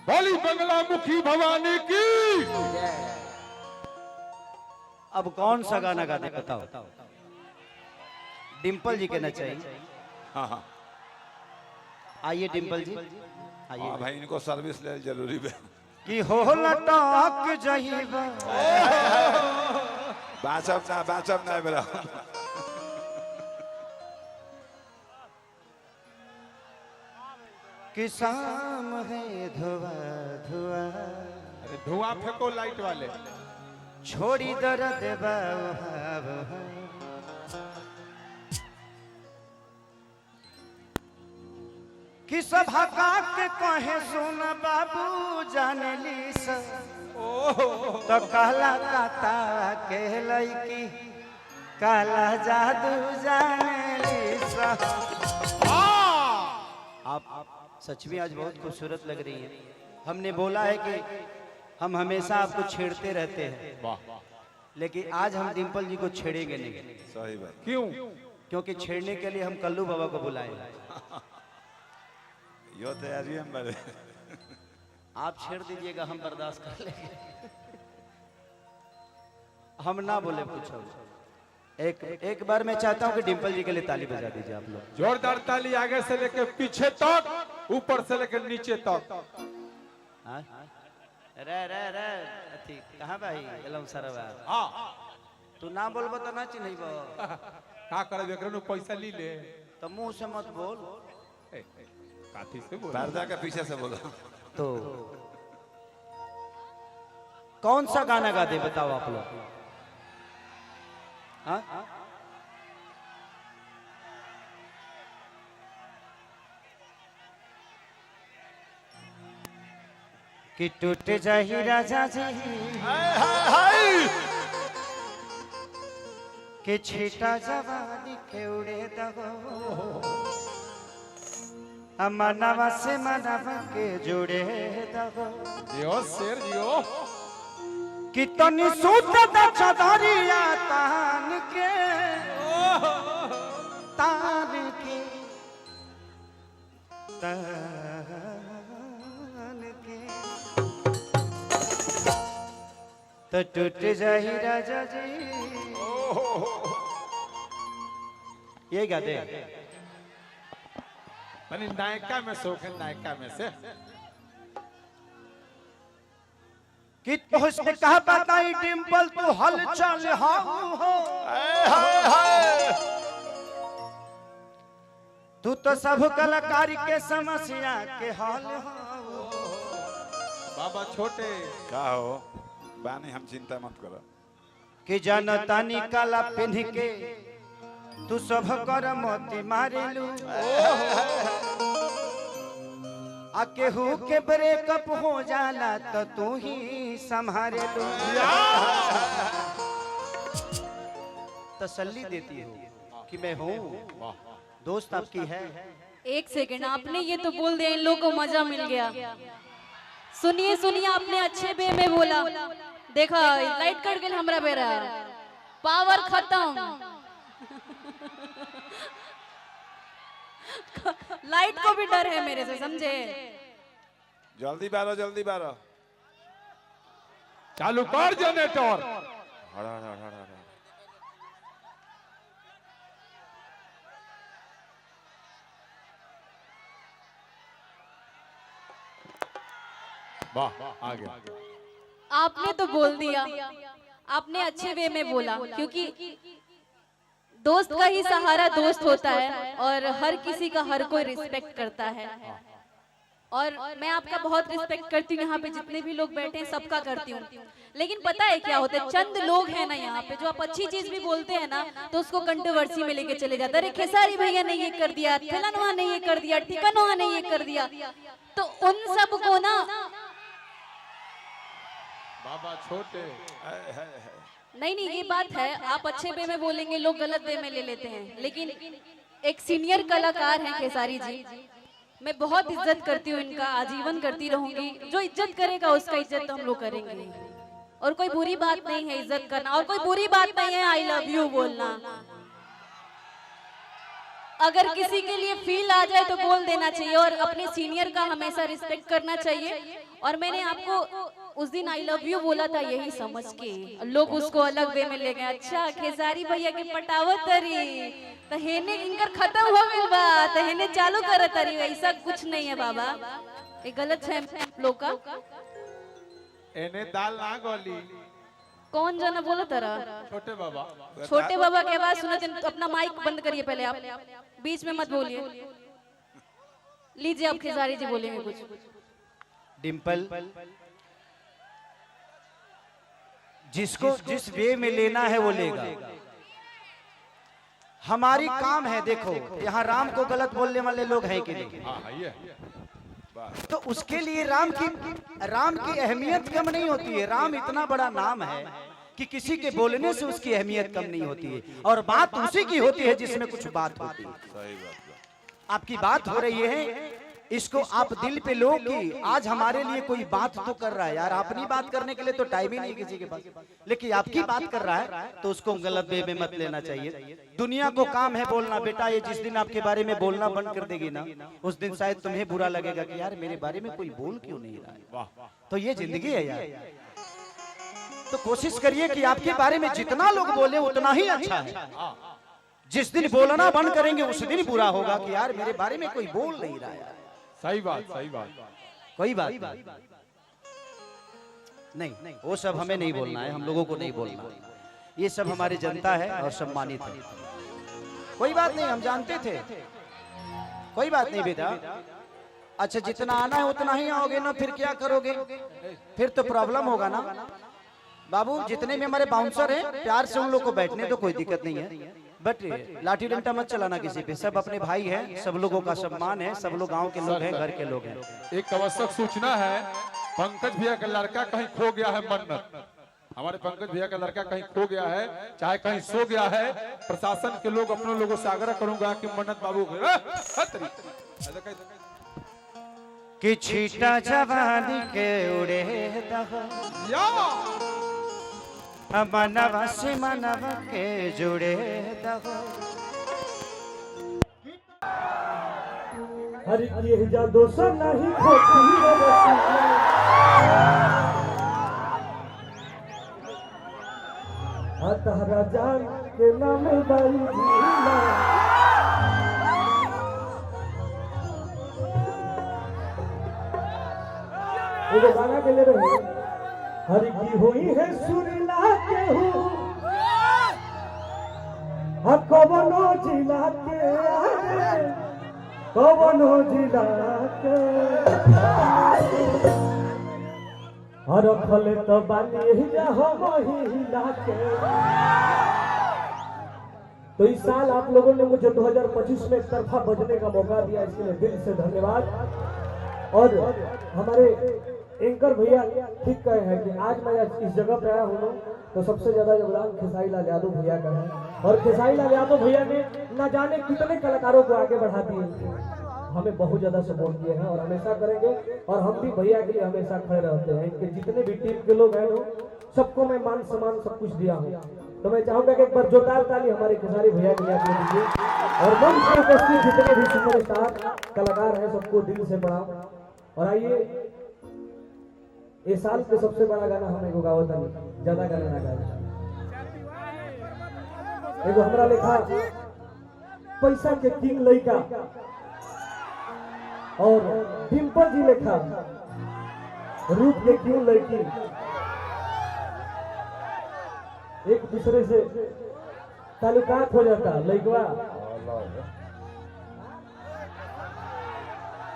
बोली बंगला मुखी भवानी की। अब कौन सा गाना गाते बताओ। डिम्पल जी के नचाइए। हाँ हाँ आइए डिम्पल जी हाँ आइए। भाई इनको सर्विस ले जरूरी है। कि हो लटक जहिबा बाचब ना मेरा। कि शाम है धुआ धुआ अरे धुआं फेंको लाइट वाले। छोड़ी दर्द बाबा कि सभा के कहे सुन बाबू जान ली तो कहला काता के लईकी काला जादू जाने ली आप सच में आज बहुत खूबसूरत लग रही हैं। हमने बोला है कि हम हमेशा आपको छेड़ते रहते हैं, लेकिन आज हम डिम्पल जी को छेड़ेंगे नहीं। सही बात। क्यों? क्योंकि छेड़ने के लिए हम कल्लू बाबा को बुलाए। यो तैयारी है मेरे। आप छेड़ दीजिएगा, हम बर्दाश्त कर लेंगे। हम ना बोले कुछ। एक बार मैं चाहता हूं कि डिम्पल जी के लिए ताली बजा दीजिए आप लोग। जोरदार ताली आगे से लेकर पीछे तक, ऊपर से लेकर नीचे तक। हाँ? रे कहाँ भाई एलम सरवा। हाँ तू ना बोलबो तो ना चिन्हबो। का करे एकरे नु पैसा ली ले तो मुंह से मत बोल। काठी से बोल। पर्दा के पीछे से बोलो। तो कौन सा गाना गाते बताओ आप लोग। हाँ? कि टूट जाही राजा जी कि छीटा जवानी के उड़े दगो मनवा से मनवा के जुड़े दगो। जियो शेर जियो। कि तनी सूत द चदरिया तान के तो टूट जाही राजा जी। ये गाते यानी नायका में शौक है, नायका में से। कि तुझसे कहा बताई डिम्पल तू हलचल हो। तू तो सब कलाकारी के समस्या के हल हो। बाबा छोटे का हो बानी हम चिंता मत करो। कि जनता निकाला पिन्ह के तू सब कर मोती मारेलू। आ केहू के ब्रेकअप हो जाला तो तू ही संभाले लू। तसल्ली देती हो कि मैं हूँ, दोस्त आपकी है। एक सेकंड, आपने ये तो बोल दिया इन लोगों को मजा मिल गया। सुनिए सुनिए, आपने अच्छे वे में बोला। देखा लाइट कट गई हमरा बेरा, पावर खत्म। लाइट को भी डर है मेरे से, समझे? जल्दी बारो जल्दी बारो। चालू कर जनरेटर। हड़ा हड़ा हड़ा हड़ा। वाह आ गया। आपने तो बोल दिया, आपने अच्छे वे में बोला, क्योंकि दोस्त का ही सहारा दोस्त होता है और हर किसी का हर कोई रिस्पेक्ट करता है। और मैं आपका बहुत रिस्पेक्ट करती हूँ, यहाँ पे जितने भी लोग बैठे हैं सबका करती हूँ। लेकिन पता है क्या होता है, चंद लोग हैं ना यहाँ पे जो आप अच्छी चीज भी बोलते हैं ना तो उसको कंट्रोवर्सी में लेके चले जाते हैं। अरे खेसारी भैया ने ये कर दिया, फलाना ने ये कर दिया, ठिकाना ने ये कर दिया, तो उन सब को ना बाबा छोटे। नहीं नहीं, ये बात है, आप अच्छे वे में बोलेंगे लोग गलत वे में ले लेते हैं। लेकिन एक सीनियर कलाकार हैं खेसारी जी, मैं बहुत इज्जत करती हूँ इनका, आजीवन करती रहूंगी। जो इज्जत करेगा उसका इज्जत तो हम लोग करेंगे, और कोई बुरी बात नहीं है इज्जत करना, और कोई बुरी बात नहीं है आई लव यू बोलना। अगर किसी के लिए फील आ जाए तो बोल देना चाहिए और अपने सीनियर का हमेशा रिस्पेक्ट करना चाहिए। और मैंने आपको उस दिन आई लव यू बोला था यही समझ के, लोग उसको अलग वे में ले गए। अच्छा खेसारी भैया के पटावत तरी तो हेने इनकर खत्म हो गइल बा तो हेने चालू करत तरी, ऐसा कुछ नहीं है बाबा, ये गलत है लोग का। एने दाल ना गोली। कौन जना बोला तरा? छोटे बाबा। छोटे बाबा के आवाज सुनते हैं तो अपना माइक बंद करिए पहले, आप बीच में मत बोलिए। लीजिए अब खेसारी जी बोलेंगे कुछ। डिम्पल, जिसको जिस वे में लेना है वो लेगा। हमारी काम है, देखो यहाँ राम को गलत बोलने वाले लोग हैं कि नहीं? हाँ ये तो उसके लिए राम की अहमियत कम नहीं होती है। राम इतना बड़ा नाम है कि किसी के बोलने से उसकी अहमियत कम नहीं होती है, और बात उसी की होती है जिसमें कुछ बात होती है। सही बात। आपकी बात हो रही है, इसको आप दिल पे लो कि आज हमारे लिए कोई बात तो कर रहा है। यार अपनी बात करने के लिए तो टाइम ही नहीं किसी के पास, लेकिन आपकी बात कर रहा है तो उसको गलत वे में मत लेना चाहिए। दुनिया को काम है बोलना। बेटा ये जिस दिन आपके बारे में बोलना बंद कर देगी ना, उस दिन शायद तुम्हें बुरा लगेगा कि यार मेरे बारे में कोई बोल क्यों नहीं रहा है। तो ये जिंदगी है यार। तो कोशिश करिए कि आपके बारे में जितना लोग बोले उतना ही अच्छा है। जिस दिन बोलना बंद करेंगे उस दिन बुरा होगा कि यार मेरे बारे में कोई बोल नहीं रहा है। सही बात, सही बात। कोई बात नहीं, वो सब हमें नहीं बोलना है, हम लोगों को नहीं बोलना। ये सब हमारी जनता है और सम्मानित है। कोई बात नहीं, हम जानते थे। कोई बात नहीं बेटा। अच्छा जितना आना है उतना ही आओगे ना, फिर क्या करोगे? फिर तो प्रॉब्लम होगा ना। बाबू जितने भी हमारे बाउंसर हैं प्यार से उन लोग को बैठने तो कोई दिक्कत नहीं है, बट लाठी डंडा मत चलाना किसी पे। सब अपने भाई हैं, सब लोगों का सम्मान है, सब लोग गांव के लोग हैं, घर के लोग हैं। एक आवश्यक सूचना है, पंकज भैया का लड़का कहीं खो गया है। मन्नत, हमारे पंकज भैया का लड़का कहीं खो गया है, चाहे कहीं सो गया है। प्रशासन के लोग अपने लोगों से आग्रह करूंगा कि मन्नत बाबू कि छीटा जवानी के उड़े मनवा से मनवा के जुड़े दहो। हर ये जादू सा नहीं खोती तारा जान के नाम बाई जीला। वो गाना के ले रहे हर की हुई है सुरीला के हूँ कवनो जिला के कवनो जिला के हर फल तो बानी हो महिला के। तो इस साल आप लोगों ने मुझे 2025 में एक तरफा बजने का मौका दिया, इसके लिए दिल से धन्यवाद। और हमारे एंकर भैया ठीक कहे हैं कि आज मैं इस जगह पे आया हूँ तो सबसे ज्यादा योगदान खेसारी लाल यादव भैया का है। और खेसारी लाल यादव भैया ने न जाने कितने कलाकारों को आगे बढ़ा दिए, हमें बहुत ज्यादा सपोर्ट किए हैं और हमेशा करेंगे। और हम भी भैया के लिए हमेशा खड़े रहते हैं। कि जितने भी टीम के लोग हैं सबको मैं मान सम्मान सब कुछ दिया हूँ। तो मैं चाहूंगा कि एक बार जोरदार ताली हमारे खेसारी भैया के लिए दीजिए। और मंच पर उपस्थित जितने भी सुपरस्टार कलाकार हैं सबको दिल से प्रणाम। और आइए इस साल के सबसे बड़ा गाना हमें को गावत नहीं, ज्यादा गाना ना गाए। एगो हमरा लिखा पैसा के किंग लड़का और डिम्पल जी लिखा रूप के क्यों लड़की। एक दूसरे से ताल्लुकात हो जाता लड़कवा